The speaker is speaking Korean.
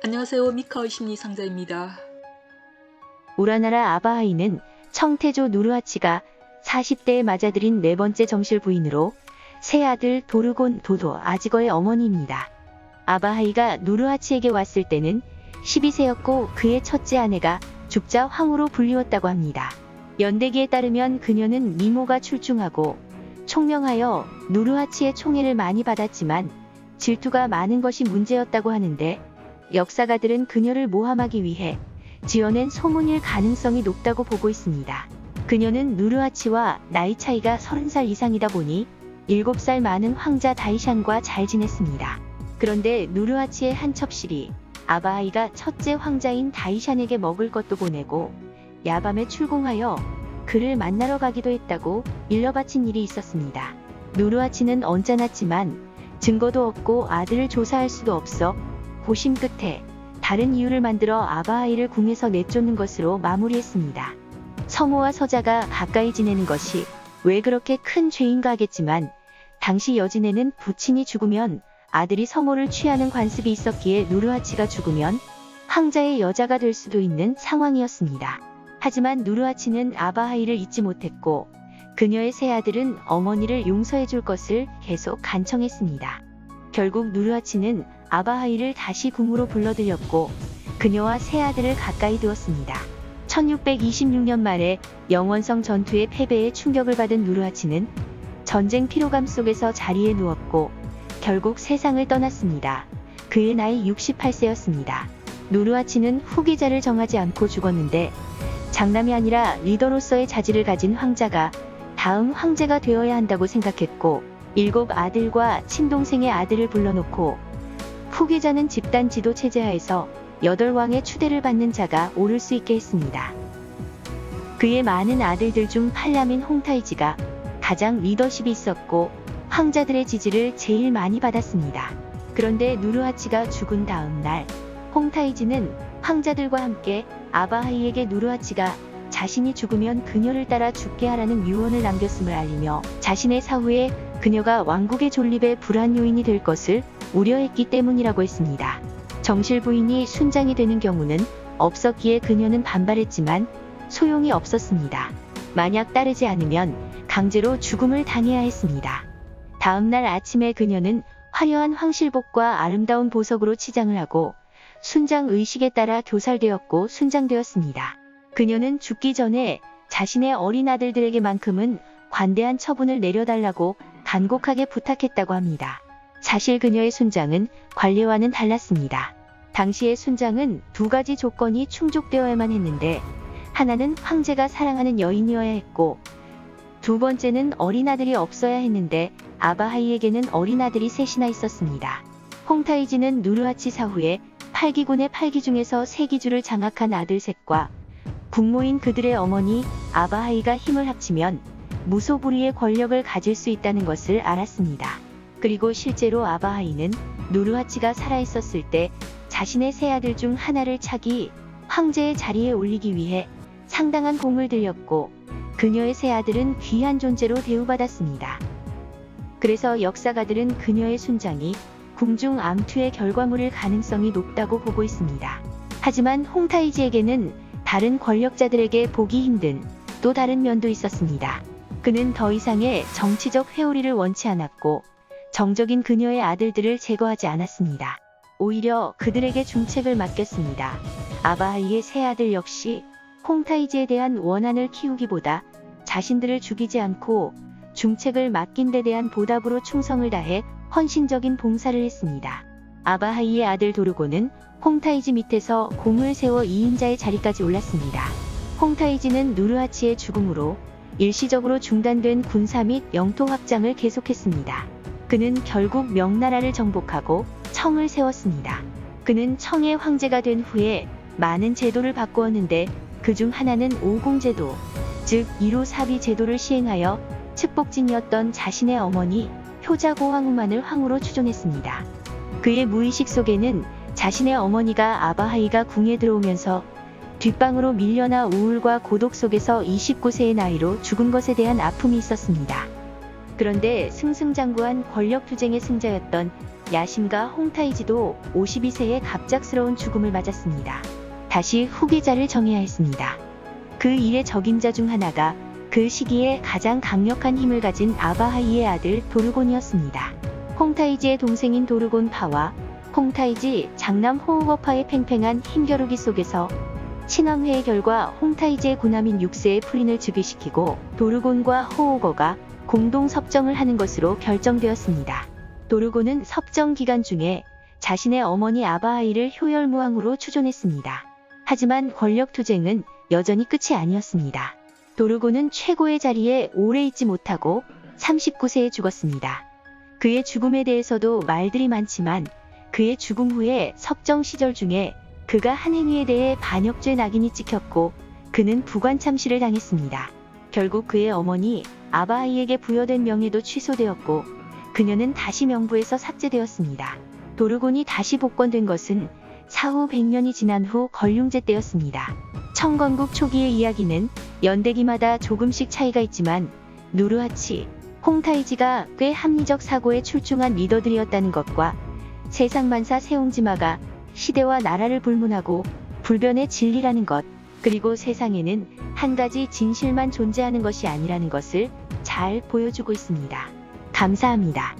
안녕하세요. 미카의 심리상자입니다. 우라나라 아바하이는 청태조 누르하치가 40대에 맞아들인 네 번째 정실 부인으로 새 아들 도르곤 도도 아지거의 어머니입니다. 아바하이가 누르하치에게 왔을 때는 12세였고 그의 첫째 아내가 죽자 황후로 불리웠다고 합니다. 연대기에 따르면 그녀는 미모가 출중하고 총명하여 누르하치의 총애를 많이 받았지만 질투가 많은 것이 문제였다고 하는데 역사가들은 그녀를 모함하기 위해 지어낸 소문일 가능성이 높다고 보고 있습니다. 그녀는 누르하치와 나이 차이가 30살 이상이다 보니 7살 많은 황자 다이샨과 잘 지냈습니다. 그런데 누르하치의 한 첩실이 아바하이가 첫째 황자인 다이샨에게 먹을 것도 보내고 야밤에 출궁하여 그를 만나러 가기도 했다고 일러바친 일이 있었습니다. 누르하치는 언짢았지만 증거도 없고 아들을 조사할 수도 없어 고심 끝에 다른 이유를 만들어 아바하이를 궁에서 내쫓는 것으로 마무리했습니다. 성호와 서자가 가까이 지내는 것이 왜 그렇게 큰 죄인가 하겠지만 당시 여진에는 부친이 죽으면 아들이 성호를 취하는 관습이 있었기에 누르하치가 죽으면 황자의 여자가 될 수도 있는 상황이었습니다. 하지만 누르하치는 아바하이를 잊지 못했고 그녀의 새 아들은 어머니를 용서해 줄 것을 계속 간청했습니다. 결국 누르하치는 아바하이를 다시 궁으로 불러들였고 그녀와 새 아들을 가까이 두었습니다. 1626년 말에 영원성 전투의 패배에 충격을 받은 누르하치는 전쟁 피로감 속에서 자리에 누웠고 결국 세상을 떠났습니다. 그의 나이 68세였습니다. 누르하치는 후계자를 정하지 않고 죽었는데 장남이 아니라 리더로서의 자질을 가진 황자가 다음 황제가 되어야 한다고 생각했고 7 아들과 친동생의 아들을 불러놓고 후계자는 집단 지도 체제 하에서 8왕의 추대를 받는 자가 오를 수 있게 했습니다. 그의 많은 아들들 중 팔남인 홍타이지가 가장 리더십이 있었고 황자들의 지지를 제일 많이 받았습니다. 그런데 누르하치가 죽은 다음 날 홍타이지는 황자들과 함께 아바하이에게 누르하치가 자신이 죽으면 그녀를 따라 죽게 하라는 유언을 남겼음을 알리며 자신의 사후에 그녀가 왕국의 존립에 불안 요인이 될 것을 우려했기 때문이라고 했습니다. 정실 부인이 순장이 되는 경우는 없었기에 그녀는 반발했지만 소용이 없었습니다. 만약 따르지 않으면 강제로 죽음을 당해야 했습니다. 다음날 아침에 그녀는 화려한 황실복과 아름다운 보석으로 치장을 하고 순장 의식에 따라 교살되었고 순장되었습니다. 그녀는 죽기 전에 자신의 어린 아들들에게만큼은 관대한 처분을 내려달라고 간곡하게 부탁했다고 합니다. 사실 그녀의 순장은 관례와는 달랐습니다. 당시의 순장은 2가지 조건이 충족되어야만 했는데 하나는 황제가 사랑하는 여인이어야 했고 두 번째는 어린아들이 없어야 했는데 아바하이에게는 어린아들이 3이나 있었습니다. 홍타이지는 누르하치 사후에 8기군의 8기 중에서 3기주를 장악한 아들 셋과 국모인 그들의 어머니 아바하이가 힘을 합치면 무소불위의 권력을 가질 수 있다는 것을 알았습니다. 그리고 실제로 아바하이는 누르하치가 살아있었을 때 자신의 세 아들 중 하나를 차기 황제의 자리에 올리기 위해 상당한 공을 들였고 그녀의 세 아들은 귀한 존재로 대우받았습니다. 그래서 역사가들은 그녀의 순장이 궁중 암투의 결과물일 가능성이 높다고 보고 있습니다. 하지만 홍타이지에게는 다른 권력자들에게 보기 힘든 또 다른 면도 있었습니다. 그는 더 이상의 정치적 회오리를 원치 않았고 정적인 그녀의 아들들을 제거하지 않았습니다. 오히려 그들에게 중책을 맡겼습니다. 아바하이의 세 아들 역시 홍타이지에 대한 원한을 키우기보다 자신들을 죽이지 않고 중책을 맡긴 데 대한 보답으로 충성을 다해 헌신적인 봉사를 했습니다. 아바하이의 아들 도르고는 홍타이지 밑에서 공을 세워 2인자의 자리까지 올랐습니다. 홍타이지는 누르하치의 죽음으로 일시적으로 중단된 군사 및 영토 확장을 계속했습니다. 그는 결국 명나라를 정복하고 청을 세웠습니다. 그는 청의 황제가 된 후에 많은 제도를 바꾸었는데 그중 하나는 오공제도, 즉 1호 사비 제도를 시행하여 측복진이었던 자신의 어머니 효자고황후만을 황후로 추존했습니다. 그의 무의식 속에는 자신의 어머니가 아바하이가 궁에 들어오면서 뒷방으로 밀려나 우울과 고독 속에서 29세의 나이로 죽은 것에 대한 아픔이 있었습니다. 그런데 승승장구한 권력투쟁의 승자였던 야심가 홍타이지도 52세에 갑작스러운 죽음을 맞았습니다. 다시 후계자를 정해야 했습니다. 그 일의 적임자 중 하나가 그 시기에 가장 강력한 힘을 가진 아바하이의 아들 도르곤이었습니다. 홍타이지의 동생인 도르곤파와 홍타이지 장남 호우거파의 팽팽한 힘겨루기 속에서 친왕회의 결과 홍타이지의 고남인 6세의 풀인을 즉위시키고 도르곤과 호우거가 공동 섭정을 하는 것으로 결정되었습니다. 도르곤은 섭정 기간 중에 자신의 어머니 아바하이를 효열무왕으로 추존했습니다. 하지만 권력투쟁은 여전히 끝이 아니었습니다. 도르곤은 최고의 자리에 오래 있지 못하고 39세에 죽었습니다. 그의 죽음에 대해서도 말들이 많지만 그의 죽음 후에 섭정 시절 중에 그가 한 행위에 대해 반역죄 낙인이 찍혔고 그는 부관참시를 당했습니다. 결국 그의 어머니 아바하이에게 부여된 명예도 취소되었고 그녀는 다시 명부에서 삭제되었습니다. 도르곤이 다시 복권된 것은 사후 100년이 지난 후 걸륭제 때였습니다. 청건국 초기의 이야기는 연대기마다 조금씩 차이가 있지만 누르하치, 홍타이지가 꽤 합리적 사고에 출중한 리더들이었다는 것과 세상만사 세옹지마가 시대와 나라를 불문하고 불변의 진리라는 것, 그리고 세상에는 한 가지 진실만 존재하는 것이 아니라는 것을 잘 보여주고 있습니다. 감사합니다.